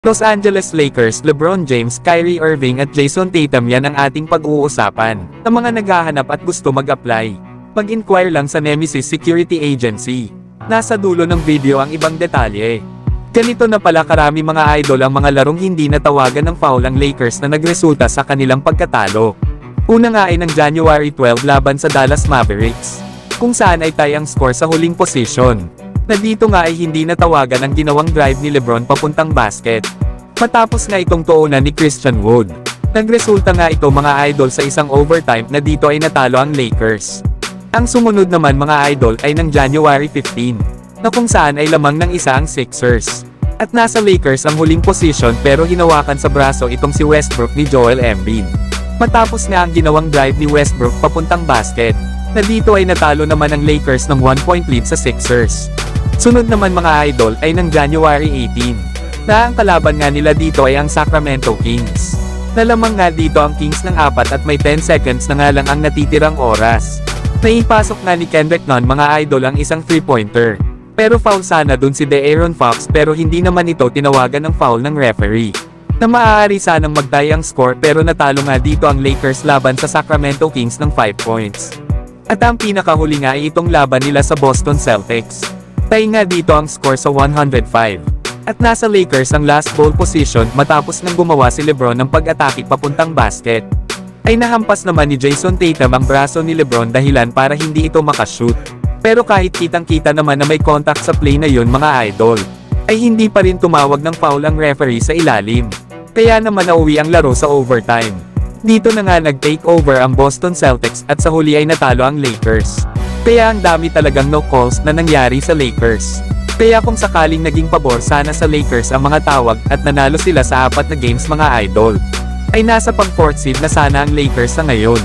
Los Angeles Lakers, LeBron James, Kyrie Irving at Jason Tatum, yan ang ating pag-uusapan. Sa mga naghahanap at gusto mag-apply, mag-inquire lang sa Nemesis Security Agency. Nasa dulo ng video ang ibang detalye. Ganito na pala karami mga idol ang mga larong hindi natawagan ng foul ang Lakers na nagresulta sa kanilang pagkatalo. Una nga ay ng January 12 laban sa Dallas Mavericks, kung saan ay tie ang score sa huling posisyon. Na dito nga ay hindi natawagan ang ginawang drive ni LeBron papuntang basket. Matapos nga itong tuunan ni Christian Wood. Nagresulta nga ito mga idol sa isang overtime na dito ay natalo ang Lakers. Ang sumunod naman mga idol ay ng January 15, na kung saan ay lamang ng isa ang Sixers. At nasa Lakers ang huling posisyon pero hinawakan sa braso itong si Westbrook ni Joel Embiid. Matapos nga ang ginawang drive ni Westbrook papuntang basket, na dito ay natalo naman ang Lakers ng 1-point lead sa Sixers. Sunod naman mga idol ay ng January 18, na ang kalaban nga nila dito ay ang Sacramento Kings. Nalamang nga dito ang Kings ng 4 at may 10 seconds na nga lang ang natitirang oras. Naipasok nga ni Kendrick Nunn mga idol ang isang 3-pointer. Pero foul sana dun si De'Aaron Fox pero hindi naman ito tinawagan ng foul ng referee. Na maaari sanang mag-tie ang score pero natalo nga dito ang Lakers laban sa Sacramento Kings ng 5 points. At ang pinakahuli nga ay itong laban nila sa Boston Celtics. Tie nga dito ang score sa 105. At nasa Lakers ang last ball position matapos nang gumawa si LeBron ng pag-atake papuntang basket. Ay nahampas naman ni Jason Tatum ang braso ni LeBron dahilan para hindi ito makashoot. Pero kahit kitang-kita naman na may contact sa play na yun mga idol, ay hindi pa rin tumawag ng foul ang referee sa ilalim. Kaya naman nauwi ang laro sa overtime. Dito na nga nag-take over ang Boston Celtics at sa huli ay natalo ang Lakers. Kaya ang dami talagang no calls na nangyari sa Lakers. Kaya kung sakaling naging pabor sana sa Lakers ang mga tawag at nanalo sila sa 4 na games mga idol, ay nasa pang 4th seed na sana ang Lakers sa ngayon.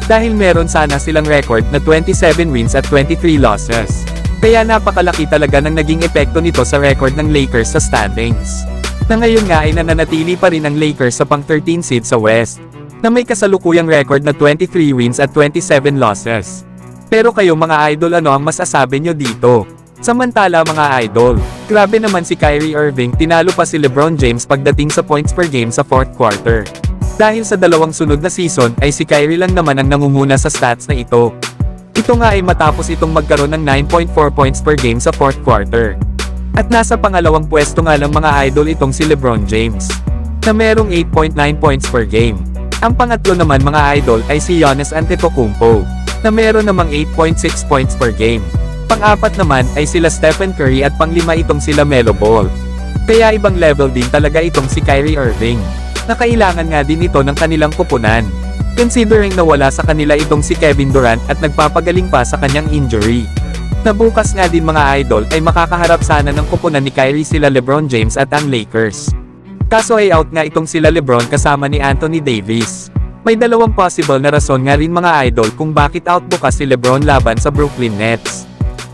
Dahil meron sana silang record na 27 wins at 23 losses. Kaya napakalaki talaga ng naging epekto nito sa record ng Lakers sa standings. Na ngayon nga ay nananatili pa rin ang Lakers sa pang 13 seed sa West, na may kasalukuyang record na 23 wins at 27 losses. Pero kayo mga idol, ano ang masasabi nyo dito? Samantala mga idol, grabe naman si Kyrie Irving, tinalo pa si LeBron James pagdating sa points per game sa 4th quarter. Dahil sa dalawang sunod na season ay si Kyrie lang naman ang nangunguna sa stats na ito. Ito nga ay matapos itong magkaroon ng 9.4 points per game sa 4th quarter. At nasa pangalawang pwesto nga lang mga idol itong si LeBron James, na merong 8.9 points per game. Ang pangatlo naman mga idol ay si Giannis Antetokounmpo, na meron namang 8.6 points per game. Pang-apat naman ay sila Stephen Curry at pang-5 itong sila Melo Ball. Kaya ibang level din talaga itong si Kyrie Irving, na kailangan nga din ito ng kanilang kupunan. Considering na wala sa kanila itong si Kevin Durant at nagpapagaling pa sa kanyang injury. Na bukas nga din mga idol ay makakaharap sana ng kupunan ni Kyrie sila LeBron James at ang Lakers. Kaso ay out nga itong sila LeBron kasama ni Anthony Davis. May dalawang possible na rason nga rin mga idol kung bakit out bukas si LeBron laban sa Brooklyn Nets.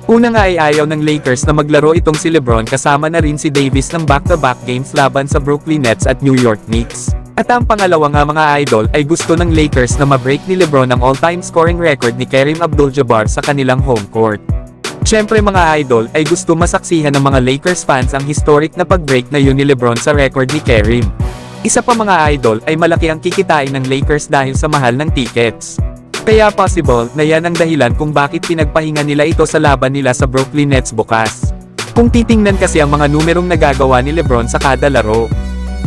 Una nga ay ayaw ng Lakers na maglaro itong si LeBron kasama na rin si Davis ng back-to-back games laban sa Brooklyn Nets at New York Knicks. At ang pangalawa nga mga idol ay gusto ng Lakers na ma-break ni LeBron ang all-time scoring record ni Kareem Abdul-Jabbar sa kanilang home court. Siyempre mga idol ay gusto masaksihan ng mga Lakers fans ang historic na pag-break na yun ni LeBron sa record ni Kareem. Isa pa mga idol ay malaki ang kikitain ng Lakers dahil sa mahal ng tickets. Kaya possible na yan ang dahilan kung bakit pinagpahinga nila ito sa laban nila sa Brooklyn Nets bukas. Kung titingnan kasi ang mga numerong nagagawa ni LeBron sa kada laro,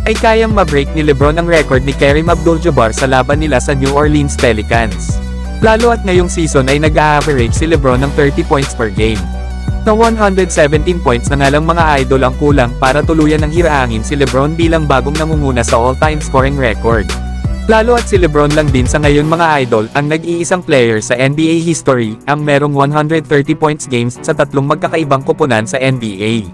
ay kayang ma-break ni LeBron ang record ni Kareem Abdul-Jabbar sa laban nila sa New Orleans Pelicans. Lalo at ngayong season ay nag-a-average si LeBron ng 30 points per game. Na 117 points na nga lang mga idol ang kulang para tuluyan ng hiraangin si LeBron bilang bagong nangunguna sa all-time scoring record. Lalo at si LeBron lang din sa ngayon mga idol ang nag-iisang player sa NBA history ang merong 130 points games sa tatlong magkakaibang koponan sa NBA.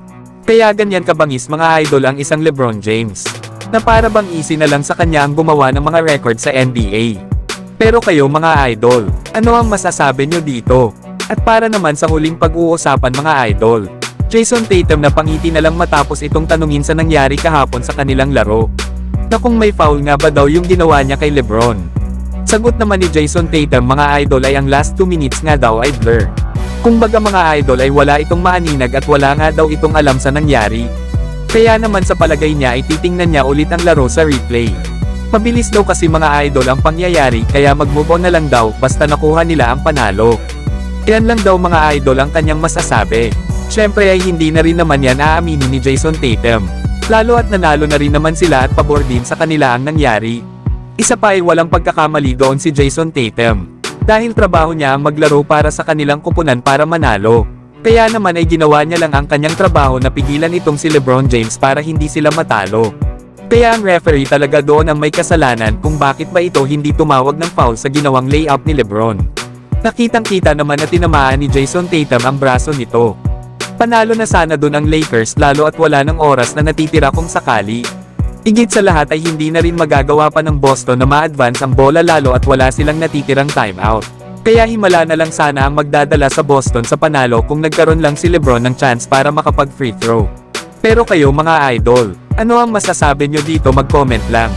Kaya ganyan kabangis mga idol ang isang LeBron James, na para bang easy na lang sa kanya ang gumawa ng mga record sa NBA. Pero kayo mga idol, ano ang masasabi nyo dito? At para naman sa huling pag-uusapan mga idol, Jason Tatum na pangiti na lang matapos itong tanungin sa nangyari kahapon sa kanilang laro. Na kung may foul nga ba daw yung ginawa niya kay LeBron. Sagot naman ni Jason Tatum mga idol ay ang last 2 minutes nga daw ay blur. Kumbaga mga idol ay wala itong maaninag at wala nga daw itong alam sa nangyari. Kaya naman sa palagay niya ay titingnan niya ulit ang laro sa replay. Mabilis daw kasi mga idol ang pangyayari kaya mag-move on na lang daw basta nakuha nila ang panalo. Yan lang daw mga idol ang kanyang masasabi. Syempre ay hindi na rin naman yan aaminin ni Jason Tatum. Lalo at nanalo na rin naman sila at pabor din sa kanila ang nangyari. Isa pa ay walang pagkakamali doon si Jason Tatum. Dahil trabaho niya ang maglaro para sa kanilang kupunan para manalo. Kaya naman ay ginawa niya lang ang kanyang trabaho na pigilan itong si LeBron James para hindi sila matalo. Kaya ang referee talaga doon ang may kasalanan kung bakit ba ito hindi tumawag ng foul sa ginawang layup ni LeBron. Nakitang-kita naman na tinamaan ni Jason Tatum ang braso nito. Panalo na sana doon ang Lakers lalo at wala ng oras na natitira kung sakali. Higit sa lahat ay hindi na rin magagawa pa ng Boston na ma-advance ang bola lalo at wala silang natitirang timeout. Kaya himala na lang sana ang magdadala sa Boston sa panalo kung nagkaroon lang si LeBron ng chance para makapag-free throw. Pero kayo mga idol, ano ang masasabi nyo dito, mag-comment lang.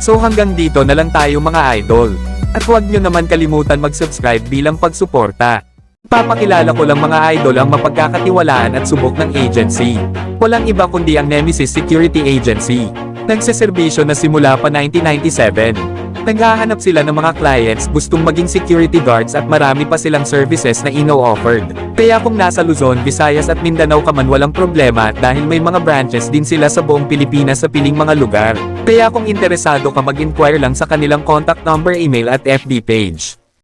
So hanggang dito na lang tayo mga idol. At huwag nyo naman kalimutan mag-subscribe bilang pagsuporta. Papakilala ko lang mga idol ang mapagkakatiwalaan at subok ng agency. Walang iba kundi ang Nemesis Security Agency. Nagseserbisyo na simula pa 1997. Naghahanap sila ng mga clients gustong maging security guards at marami pa silang services na ino-offered. Kaya kung nasa Luzon, Visayas at Mindanao ka man walang problema dahil may mga branches din sila sa buong Pilipinas sa piling mga lugar. Kaya kung interesado ka mag-inquire lang sa kanilang contact number, email at FB page.